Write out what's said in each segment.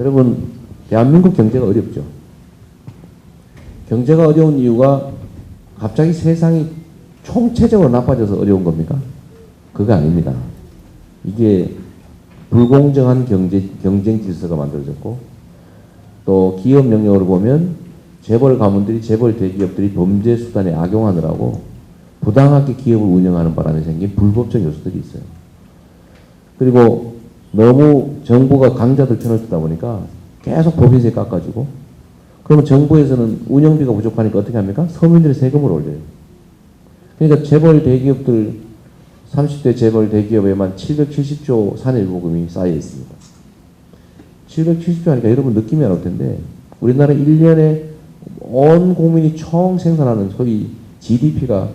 여러분, 대한민국 경제가 어렵죠. 경제가 어려운 이유가 갑자기 세상이 총체적으로 나빠져서 어려운 겁니까? 그거 아닙니다. 이게 불공정한 경쟁 질서가 만들어졌고, 또 기업 영역으로 보면 재벌 가문들이, 재벌 대기업들이 범죄 수단에 악용하느라고 부당하게 기업을 운영하는 바람에 생긴 불법적 요소들이 있어요. 그리고 너무 정부가 강자들 편을 쓰다 보니까 계속 법인세 깎아주고, 그러면 정부에서는 운영비가 부족하니까 어떻게 합니까? 서민들의 세금을 올려요. 그러니까 재벌 대기업들, 30대 재벌 대기업에만 770조 산일보금이 쌓여 있습니다. 770조 하니까 여러분 느낌이 안 올 텐데, 우리나라 1년에 온 국민이 총 생산하는 소위 GDP가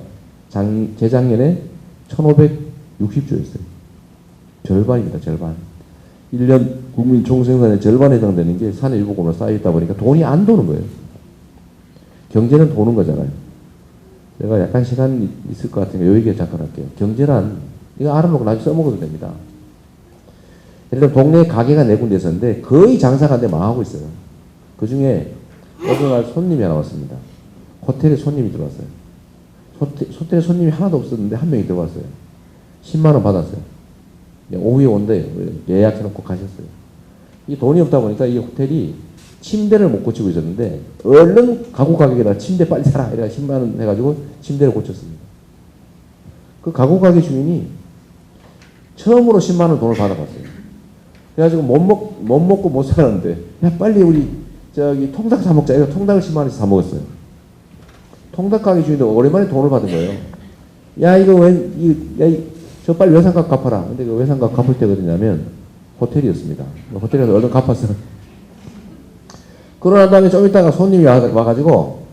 재작년에 1560조였어요. 절반입니다, 절반. 1년 국민 총생산의 절반에 해당되는 게 산일보금으로 쌓여있다 보니까 돈이 안 도는 거예요. 경제는 도는 거잖아요. 내가 약간 시간이 있을 것 같으니까 요 얘기 잠깐 할게요. 경제란, 이거 알아놓고 나중에 써먹어도 됩니다. 예를 들어 동네에 가게가 4군데 있었는데 거의 장사가 안 돼 망하고 있어요. 그 중에 어느 날 손님이 하나 왔습니다. 호텔에 손님이 들어왔어요. 호텔에 손님이 하나도 없었는데 한 명이 들어왔어요. 10만 원 받았어요. 오후에 온대요. 예약해놓고 가셨어요. 이 돈이 없다 보니까 이 호텔이 침대를 못 고치고 있었는데 얼른 가구 가격에다 침대 빨리 사라 이래가 10만 원 해가지고 침대를 고쳤습니다. 그 가구 가게 주인이 처음으로 10만 원 돈을 받아봤어요. 그래가지고 못 먹고 못 살았는데 야 빨리 우리 저기 통닭 사 먹자. 이거 통닭을 10만 원씩 사 먹었어요. 통닭 가게 주인도 오랜만에 돈을 받은 거예요. 야 이거 저 빨리 외상값 갚아라. 근데 그 외상값 갚을 때가 어디냐면 호텔이었습니다. 호텔에서 얼른 갚았어요. 그러고 난 다음에 좀 있다가 손님이 와가지고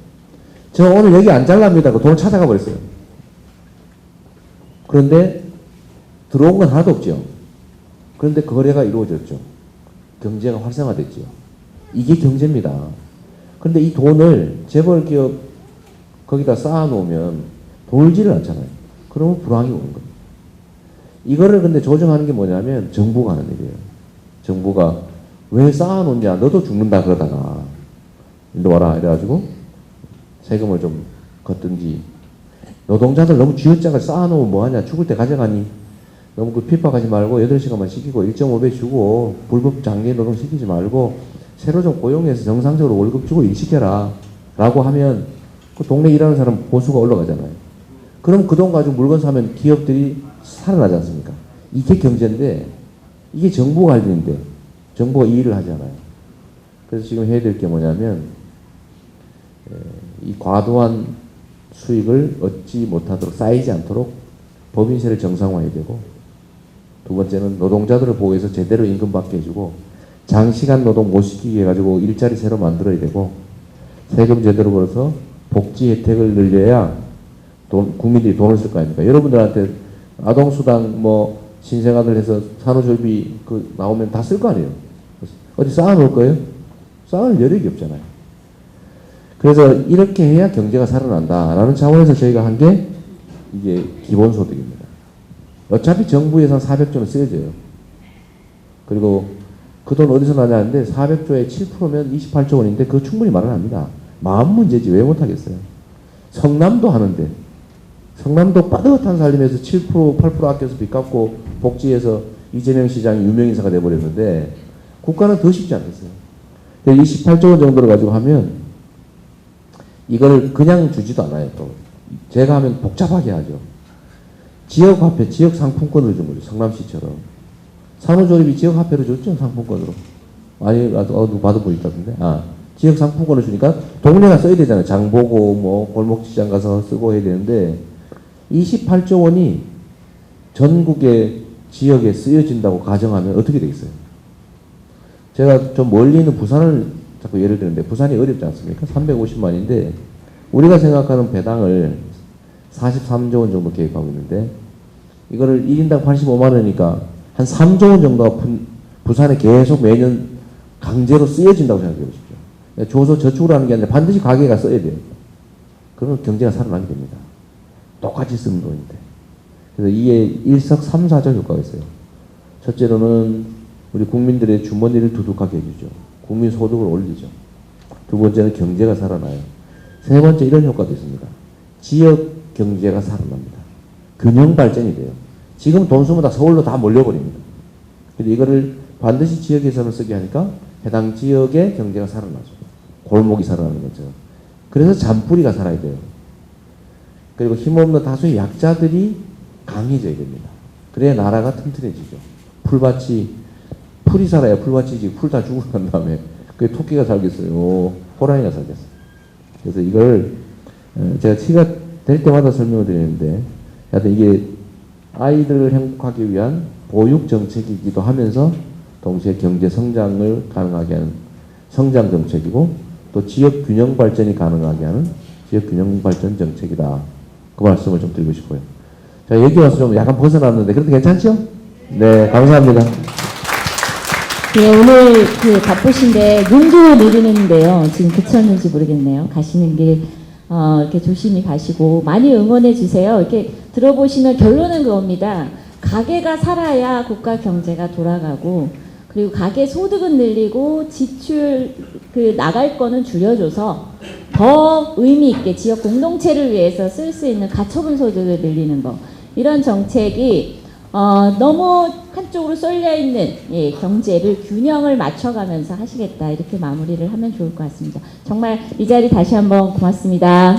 저 오늘 여기 안 잘랍니다. 그 돈을 찾아가 버렸어요. 그런데 들어온 건 하나도 없죠. 그런데 거래가 이루어졌죠. 경제가 활성화됐죠. 이게 경제입니다. 그런데 이 돈을 재벌 기업 거기다 쌓아놓으면 돌지를 않잖아요. 그러면 불황이 오는 거예요. 이거를 근데 조정하는 게 뭐냐면 정부가 하는 일이에요. 정부가 왜 쌓아놓냐, 너도 죽는다 그러다가 일로 와라 이래가지고 세금을 좀 걷든지, 노동자들 너무 쥐어짜가 쌓아놓으면 뭐하냐, 죽을 때 가져가니, 너무 그 핍박하지 말고 8시간만 시키고 1.5배 주고 불법 장기 노동 시키지 말고 새로 좀 고용해서 정상적으로 월급 주고 일 시켜라 라고 하면 그 동네 일하는 사람 보수가 올라가잖아요. 그럼 그 돈 가지고 물건 사면 기업들이 살아나지 않습니까? 이게 경제인데, 이게 정부가 할 일인데 정부가 이 일을 하지 않아요. 그래서 지금 해야 될 게 뭐냐면 이 과도한 수익을 얻지 못하도록, 쌓이지 않도록 법인세를 정상화해야 되고, 두 번째는 노동자들을 보호해서 제대로 임금 받게 해주고, 장시간 노동 못 시키게 해가지고 일자리 새로 만들어야 되고, 세금 제대로 걸어서 복지 혜택을 늘려야 국민들이 돈을 쓸 거 아닙니까? 여러분들한테 아동수당 신생아들 해서 산후조리비 나오면 다 쓸 거 아니에요? 어디 쌓아놓을 거예요? 쌓을 여력이 없잖아요. 그래서 이렇게 해야 경제가 살아난다라는 차원에서 저희가 한 게 이게 기본소득입니다. 어차피 정부 예산 400조는 쓰여져요. 그리고 그 돈 어디서 나냐는데 400조에 7%면 28조 원인데 그거 충분히 말을 합니다. 마음 문제지 왜 못하겠어요. 성남도 하는데, 성남도 빠듯한 살림에서 7% 8% 아껴서 빚 갚고 복지에서 이재명 시장이 유명인사가 돼버렸는데 국가는 더 쉽지 않겠어요. 28조 원 정도를 가지고 하면 이걸 그냥 주지도 않아요. 또 제가 하면 복잡하게 하죠. 지역화폐, 지역상품권을 준 거죠. 성남시처럼. 산후조리비 지역화폐로 줬죠. 상품권으로. 많이 누구 받은 분 있다던데. 지역상품권을 주니까 동네가 써야 되잖아요. 장보고 골목시장 가서 쓰고 해야 되는데 28조 원이 전국의 지역에 쓰여진다고 가정하면 어떻게 되겠어요? 제가 좀 멀리 있는 부산을 자꾸 예를 드는데, 부산이 어렵지 않습니까? 350만인데 우리가 생각하는 배당을 43조 원 정도 계획하고 있는데, 이거를 1인당 85만 원이니까 한 3조 원 정도가 부산에 계속 매년 강제로 쓰여진다고 생각해 보십시오. 조소 저축을 하는 게 아니라 반드시 가게가 써야 돼요. 그러면 경제가 살아나게 됩니다. 똑같이 쓰는 돈인데. 그래서 이게 일석삼사적 효과가 있어요. 첫째로는 우리 국민들의 주머니를 두둑하게 해주죠. 국민 소득을 올리죠. 두 번째는 경제가 살아나요. 세 번째 이런 효과도 있습니다. 지역 경제가 살아납니다. 균형 발전이 돼요. 지금 돈 쓰면 다 서울로 다 몰려버립니다. 근데 이거를 반드시 지역 예산을 쓰게 하니까 해당 지역의 경제가 살아나죠. 골목이 살아나는 거죠. 그래서 잔뿌리가 살아야 돼요. 그리고 힘없는 다수의 약자들이 강해져야 됩니다. 그래야 나라가 튼튼해지죠. 풀이 살아야 풀밭이지. 풀 다 죽고 난 다음에 그게 토끼가 살겠어요. 호랑이가 살겠어요. 그래서 이걸 제가 시가 될 때마다 설명을 드리는데 하여튼 이게 아이들을 행복하기 위한 보육 정책이기도 하면서 동시에 경제 성장을 가능하게 하는 성장 정책이고 또 지역 균형 발전이 가능하게 하는 지역 균형 발전 정책이다. 그 말씀을 좀 드리고 싶어요. 자, 여기 와서 좀 약간 벗어났는데 그래도 괜찮죠? 네, 감사합니다. 네, 오늘 바쁘신데 눈도 내리는데요. 지금 그쳤는지 모르겠네요. 가시는 길 이렇게 조심히 가시고 많이 응원해 주세요. 이렇게 들어보시면 결론은 그겁니다. 가게가 살아야 국가 경제가 돌아가고 그리고 가계 소득은 늘리고 지출 나갈 거는 줄여줘서 더 의미 있게 지역 공동체를 위해서 쓸 수 있는 가처분 소득을 늘리는 거 이런 정책이 너무 한쪽으로 쏠려 있는 경제를 균형을 맞춰가면서 하시겠다 이렇게 마무리를 하면 좋을 것 같습니다. 정말 이 자리 다시 한번 고맙습니다.